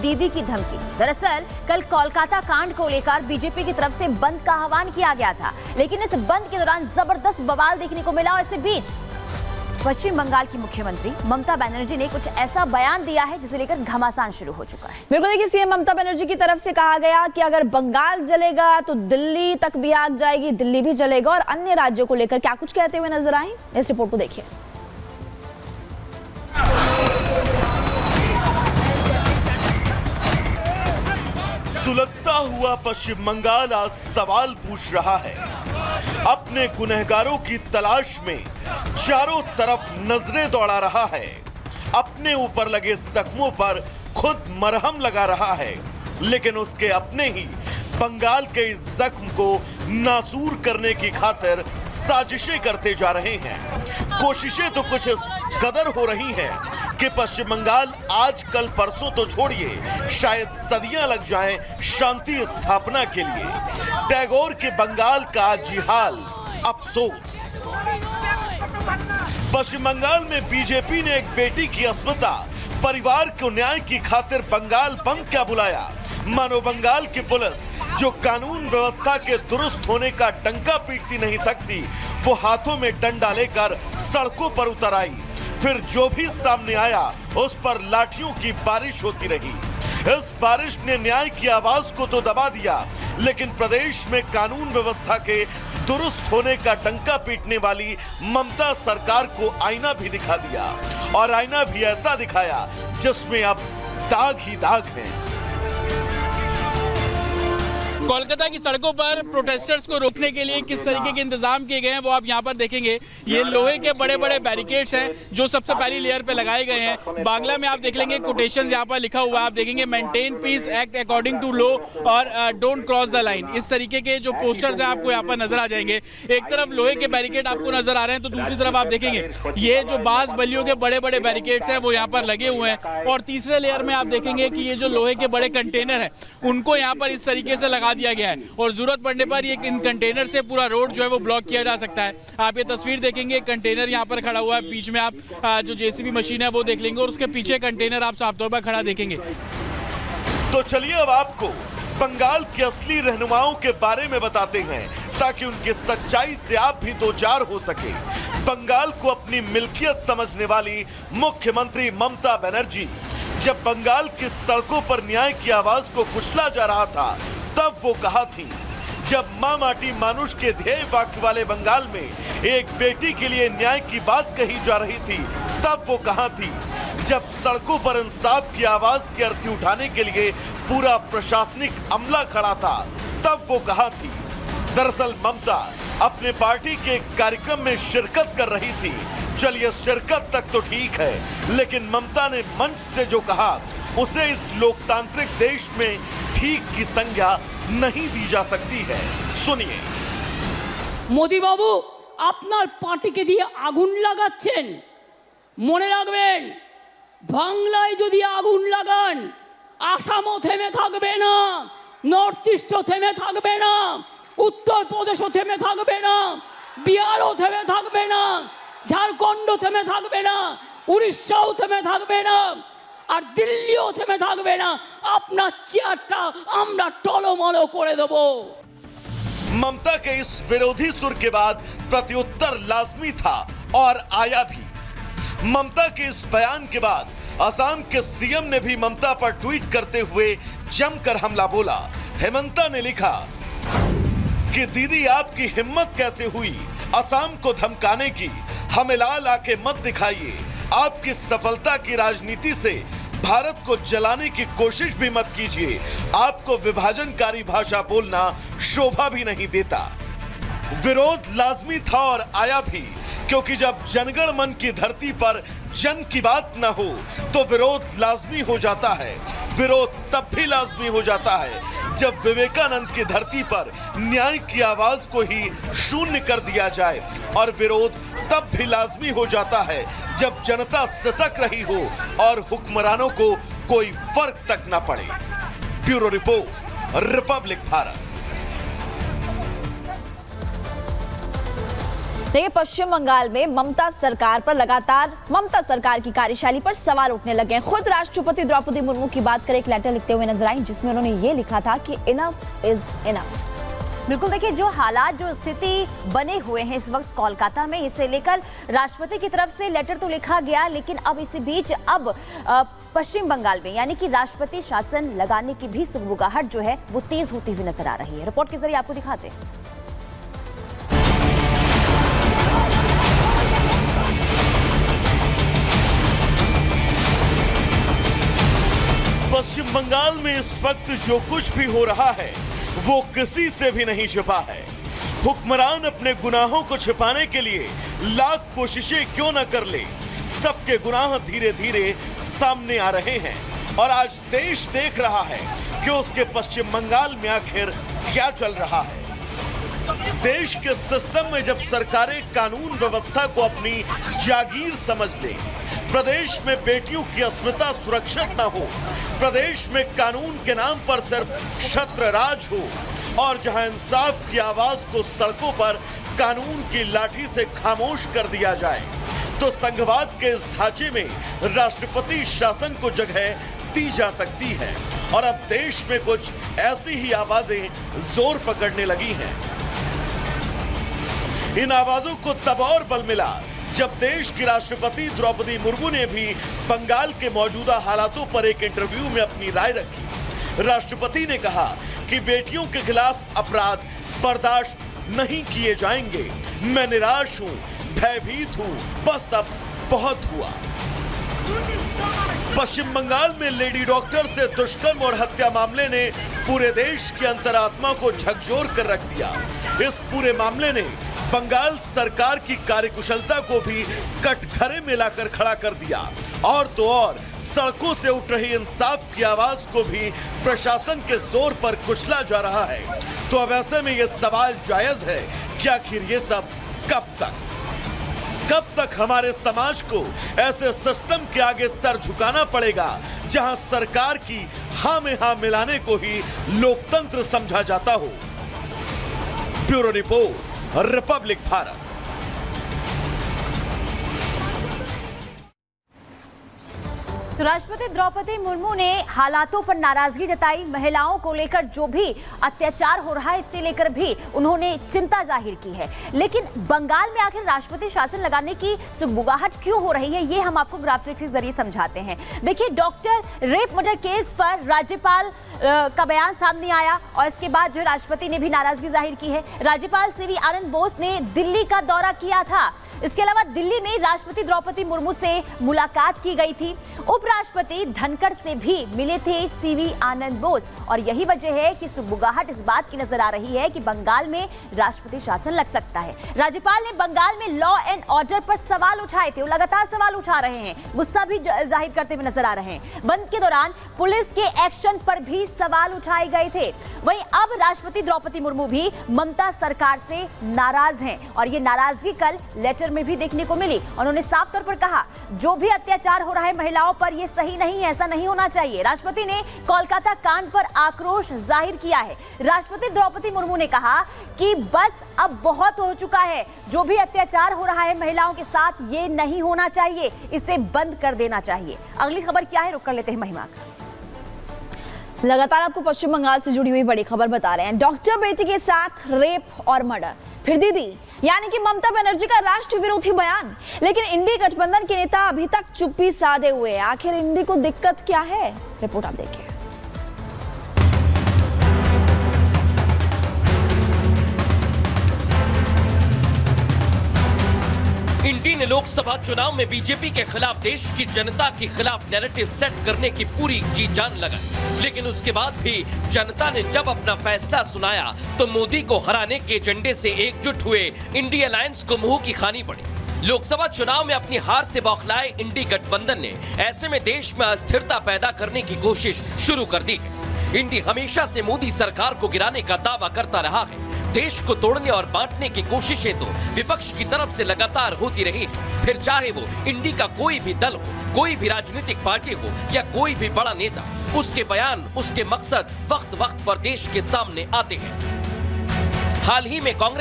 दीदी की धमकी। दरअसल कल कोलकाता कांड को लेकर बीजेपी की तरफ से बंद का आह्वान किया गया था, लेकिन इस बंद के दौरान जबरदस्त बवाल देखने को मिला और इसी बीच पश्चिम बंगाल की मुख्यमंत्री ममता बनर्जी ने कुछ ऐसा बयान दिया है जिसे लेकर घमासान शुरू हो चुका है। बिल्कुल, देखिए सीएम ममता बनर्जी की तरफ से कहा गया कि अगर बंगाल जलेगा तो दिल्ली तक भी आग जाएगी, दिल्ली भी जलेगा। और अन्य राज्यों को लेकर क्या कुछ कहते हुए नजर आए, इस रिपोर्ट को देखिए। सुलगता हुआ पश्चिम बंगाल आज सवाल पूछ रहा है। अपने गुनहगारों की तलाश में चारों तरफ नजरें दौड़ा रहा है। अपने ऊपर लगे जख्मों पर खुद मरहम लगा रहा है, लेकिन उसके अपने ही बंगाल के इस जख्म को नासूर करने की खातिर साजिशें करते जा रहे हैं। कोशिशें तो कुछ इस कदर हो रही हैं कि पश्चिम बंगाल आज कल परसों तो छोड़िए, शायद सदियां लग जाएं शांति स्थापना के लिए। टैगोर के बंगाल का आज ये हाल, अफसोस। पश्चिम बंगाल में बीजेपी ने एक बेटी की अस्मिता, परिवार को न्याय की खातिर बंगाल बंद क्या बुलाया। मानो बंगाल की पुलिस जो कानून व्यवस्था के दुरुस्त होने का डंका पीटती नहीं थकती, वो हाथों में डंडा लेकर सड़कों पर उतर आई। फिर जो भी सामने आया उस पर लाठियों की बारिश होती रही। इस बारिश ने न्याय की आवाज को तो दबा दिया, लेकिन प्रदेश में कानून व्यवस्था के दुरुस्त होने का डंका पीटने वाली ममता सरकार को आईना भी दिखा दिया, और आईना भी ऐसा दिखाया जिसमें अब दाग ही दाग हैं। कोलकाता की सड़कों पर प्रोटेस्टर्स को रोकने के लिए किस तरीके के इंतजाम किए गए हैं वो आप यहाँ पर देखेंगे। ये लोहे के बड़े बड़े बैरिकेड्स हैं जो सबसे पहली लेयर पे लगाए गए हैं। बांग्ला में आप देख लेंगे कोटेशंस यहाँ पर लिखा हुआ है, आप देखेंगे maintain peace, act according to law और डोंट क्रॉस द लाइन। इस तरीके के जो पोस्टर्स हैं आपको यहाँ पर नजर आ जाएंगे। एक तरफ लोहे के बैरिकेड आपको नजर आ रहे हैं तो दूसरी तरफ आप देखेंगे ये जो बांस बल्लियों के बड़े बड़े बैरिकेड्स हैं वो यहाँ पर लगे हुए हैं। और तीसरे लेयर में आप देखेंगे कि ये जो लोहे के बड़े कंटेनर हैं उनको यहाँ पर इस तरीके से लगा दिया गया है, और जरूरत पड़ने पर ये इन कंटेनर से पूरा रोड जो है वो ब्लॉक किया जा सकता है। आप ये तस्वीर देखेंगे, कंटेनर यहाँ पर खड़ा हुआ है, बीच में आप जो जेसीबी मशीन है वो देख लेंगे और उसके पीछे कंटेनर आप साफ तौर पर खड़ा देखेंगे। तो चलिए अब आपको बंगाल के असली रहनुमाओं के बारे में बताते हैं ताकि उनकी सच्चाई से आप भी दो चार हो सके। बंगाल को अपनी मिल्कियत समझने वाली मुख्यमंत्री ममता बनर्जी जब बंगाल की सड़कों पर न्याय की आवाज को कुचला जा रहा था तब वो कहा थी। जब मां माटी मानुष के ध्येय वाक्य वाले बंगाल में एक बेटी के लिए न्याय की बात कही जा रही थी तब वो कहा थी। जब सड़कों पर इंसाफ की आवाज की अर्थी उठाने के लिए पूरा प्रशासनिक अमला खड़ा था तब वो कहा थी। दरअसल ममता अपने पार्टी के कार्यक्रम में शिरकत कर रही थी। चलिए शिरकत तक तो ठीक है, लेकिन ममता ने मंच से जो कहा उसे इस लोकतांत्रिक देश में ठीक की संज्ञा नहीं दी जा सकती है। सुनिए। मोदी बाबू আপনার পার্টিকে দিয়ে আগুন লাগাচ্ছেন, মনে রাখবেন বাংলায় যদি আগুন লাগান আসামও থেমে থাকবে না, নর্থ ইস্টও থেমে থাকবে না, উত্তরপ্রদেশও থেমে থাকবে না, বিহারও থেমে থাকবে না, ঝাড়খণ্ডও থেমে থাকবে না, উড়িষ্যাও থেমে থাকবে না, আর দিল্লিও থেমে থাকবে না। আপনার চেয়ারটা আমরা টলমল করে দেব। ममता के इस विरोधी सुर के बाद प्रत्युत्तर लाजमी था और आया भी। ममता के इस बयान के बाद असम के सीएम ने भी ममता पर ट्वीट करते हुए जमकर हमला बोला। हेमंता ने लिखा कि दीदी आपकी हिम्मत कैसे हुई असम को धमकाने की, हमें लाल आके मत दिखाइए। आपकी सफलता की राजनीति से भारत को जलाने की कोशिश भी मत कीजिए। आपको विभाजनकारी भाषा बोलना शोभा भी नहीं देता। विरोध लाजमी था और आया भी, क्योंकि जब जनगण मन की धरती पर जन की बात न हो तो विरोध लाजमी हो जाता है। विरोध तब भी लाजमी हो जाता है जब विवेकानंद की धरती पर न्याय की आवाज को ही शून्य कर दिया जाए, और विरोध तब भी लाजमी हो जाता है जब जनता सिसक रही हो और हुक्मरानों को कोई फर्क तक न पड़े। Bureau report, Republic Bharat. देखिए, पश्चिम बंगाल में ममता सरकार पर लगातार ममता सरकार की कार्यशैली पर सवाल उठने लगे हैं। खुद राष्ट्रपति द्रौपदी मुर्मू की बात करें, एक लेटर लिखते हुए नजर आई जिसमें उन्होंने ये लिखा था कि इनफ इज इनफ। बिल्कुल, देखिए जो हालात, जो स्थिति बने हुए हैं इस वक्त कोलकाता में, इसे लेकर राष्ट्रपति की तरफ से लेटर तो लिखा गया, लेकिन अब इसी बीच अब पश्चिम बंगाल में यानी कि राष्ट्रपति शासन लगाने की भी सुगबुगाहट जो है वो तेज होती हुई नजर आ रही है। रिपोर्ट के जरिए आपको दिखाते हैं। पश्चिम बंगाल में इस वक्त जो कुछ भी हो रहा है वो किसी से भी नहीं छिपा है। हुक्मरान अपने गुनाहों को छिपाने के लिए लाख कोशिशें क्यों न कर ले, सबके गुनाह धीरे धीरे सामने आ रहे हैं और आज देश देख रहा है कि उसके पश्चिम बंगाल में आखिर क्या चल रहा है। देश के सिस्टम में जब सरकारें कानून व्यवस्था को अपनी जागीर समझ ले, प्रदेश में बेटियों की अस्मिता सुरक्षित न हो, प्रदेश में कानून के नाम पर सिर्फ छत्र राज हो और जहां इंसाफ की आवाज को सड़कों पर कानून की लाठी से खामोश कर दिया जाए, तो संघवाद के इस ढांचे में राष्ट्रपति शासन को जगह दी जा सकती है। और अब देश में कुछ ऐसी ही आवाजें जोर पकड़ने लगी हैं। इन आवाजों को तब और बल मिला जब देश की राष्ट्रपति द्रौपदी मुर्मू ने भी बंगाल के मौजूदा हालातों पर एक इंटरव्यू में अपनी राय रखी। राष्ट्रपति ने कहा कि बेटियों के खिलाफ अपराध बर्दाश्त नहीं किए जाएंगे। मैं निराश हूं, भयभीत हूं, बस अब बहुत हुआ। पश्चिम बंगाल में लेडी डॉक्टर से दुष्कर्म और हत्या मामले ने पूरे देश की अंतरात्मा को झकझोर कर रख दिया। इस पूरे मामले ने बंगाल सरकार की कार्यकुशलता को भी कटघरे में लाकर खड़ा कर दिया और तो और सड़कों से उठ रही इंसाफ की आवाज को भी प्रशासन के जोर पर कुचला जा रहा है। तो अब ऐसे में यह सवाल जायज है कि आखिर ये सब कब तक हमारे समाज को ऐसे सिस्टम के आगे सर झुकाना पड़ेगा जहां सरकार की हाँ में हाँ मिलाने को ही लोकतंत्र समझा जाता हो। Bureau report, Republic Bharat. तो राष्ट्रपति द्रौपदी मुर्मू ने हालातों पर नाराजगी जताई। महिलाओं को लेकर जो भी अत्याचार हो रहा है इससे लेकर भी उन्होंने चिंता जाहिर की है। लेकिन बंगाल में आखिर राष्ट्रपति शासन लगाने की सुगबुगाहट क्यों हो रही है, ये हम आपको ग्राफिक्स के जरिए समझाते हैं। देखिए, डॉक्टर रेप मर्डर केस पर राज्यपाल का बयान सामने आया और इसके बाद जो राष्ट्रपति ने भी नाराजगी जाहिर की है। राज्यपाल सीवी आनंद बोस ने दिल्ली का दौरा किया था। इसके अलावा दिल्ली में राष्ट्रपति द्रौपदी मुर्मू से मुलाकात की गई थी। उपराष्ट्रपति धनखड़ से भी मिले थे सीवी आनंद बोस और यही वजह है कि सुगबुगाहट इस बात की नजर आ रही है कि बंगाल में राष्ट्रपति शासन लग सकता है। राज्यपाल ने बंगाल में लॉ एंड ऑर्डर पर सवाल उठाए थे, वो लगातार सवाल उठा रहे हैं, गुस्सा भी जाहिर करते हुए नजर आ रहे हैं। बंद के दौरान पुलिस के एक्शन पर भी सवाल उठाए गए थे। वहीं अब राष्ट्रपति द्रौपदी मुर्मू भी ममता सरकार से नाराज हैं और ये नाराजगी कल लेटर में भी देखने को मिली। उन्होंने साफ तौर पर कहा, जो भी अत्याचार हो रहा है महिलाओं पर ये सही नहीं है, ऐसा नहीं होना चाहिए। राष्ट्रपति ने कोलकाता कांड पर आक्रोश जाहिर किया है। राष्ट्रपति द्रौपदी मुर्मू ने कहा कि बस अब बहुत हो चुका है, जो भी अत्याचार हो रहा है महिलाओं के साथ ये नहीं होना चाहिए, इसे बंद कर देना चाहिए। अगली खबर क्या है, रुक कर लेते हैं महिमा। लगातार आपको पश्चिम बंगाल से जुड़ी हुई बड़ी खबर बता रहे हैं। डॉक्टर बेटी के साथ रेप और मर्डर, फिर दीदी यानी कि ममता बनर्जी का राष्ट्र विरोधी बयान। लेकिन इंडी गठबंधन के नेता अभी तक चुप्पी साधे हुए हैं। आखिर इंडी को दिक्कत क्या है, रिपोर्ट आप देखिए। इंडी ने लोकसभा चुनाव में बीजेपी के खिलाफ देश की जनता के खिलाफ नैरेटिव सेट करने की पूरी जी जान लगाई, लेकिन उसके बाद भी जनता ने जब अपना फैसला सुनाया तो मोदी को हराने के एजेंडे से एकजुट हुए इंडी अलायंस को मुंह की खानी पड़ी। लोकसभा चुनाव में अपनी हार से बौखलाए इंडी गठबंधन ने ऐसे में देश में अस्थिरता पैदा करने की कोशिश शुरू कर दी है। इंडी हमेशा से मोदी सरकार को गिराने का दावा करता रहा है। देश को तोड़ने और बांटने की कोशिशें तो विपक्ष की तरफ से लगातार होती रही है, फिर चाहे वो इंडी का कोई भी दल हो, कोई भी राजनीतिक पार्टी हो या कोई भी बड़ा नेता। उसके बयान, उसके मकसद वक्त वक्त पर देश के सामने आते हैं। हाल ही में कांग्रेस